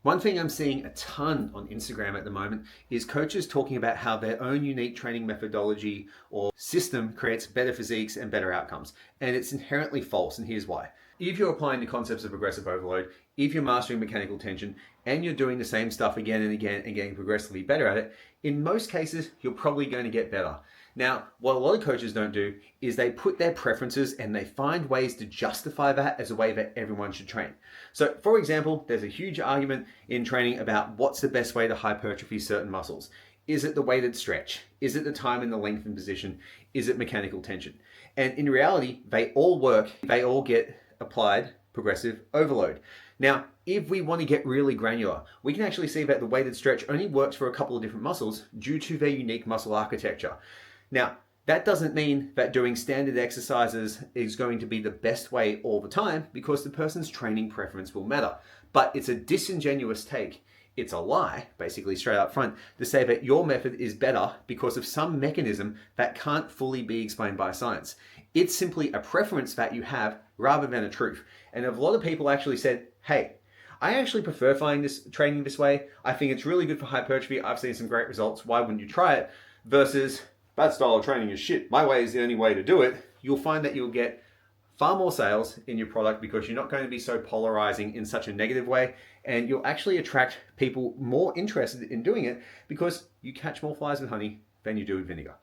One thing I'm seeing a ton on Instagram at the moment is coaches talking about how their own unique training methodology or system creates better physiques and better outcomes. And it's inherently false, and here's why. If you're applying the concepts of progressive overload, if you're mastering mechanical tension, and you're doing the same stuff again and again and getting progressively better at it, in most cases, you're probably going to get better. Now, what a lot of coaches don't do is they put their preferences and they find ways to justify that as a way that everyone should train. So, for example, there's a huge argument in training about what's the best way to hypertrophy certain muscles. Is it the weighted stretch? Is it the time in the lengthened position? Is it mechanical tension? And in reality, they all work, they all get applied progressive overload. Now, if we want to get really granular, we can actually see that the weighted stretch only works for a couple of different muscles due to their unique muscle architecture. Now, that doesn't mean that doing standard exercises is going to be the best way all the time, because the person's training preference will matter. But it's a disingenuous take. It's a lie, basically straight up front, to say that your method is better because of some mechanism that can't fully be explained by science. It's simply a preference that you have rather than a truth. And a lot of people actually said, hey, I actually prefer training this way. I think it's really good for hypertrophy. I've seen some great results. Why wouldn't you try it? Versus, that style of training is shit. My way is the only way to do it. You'll find that you'll get far more sales in your product because you're not going to be so polarizing in such a negative way, and you'll actually attract people more interested in doing it because you catch more flies with honey than you do with vinegar.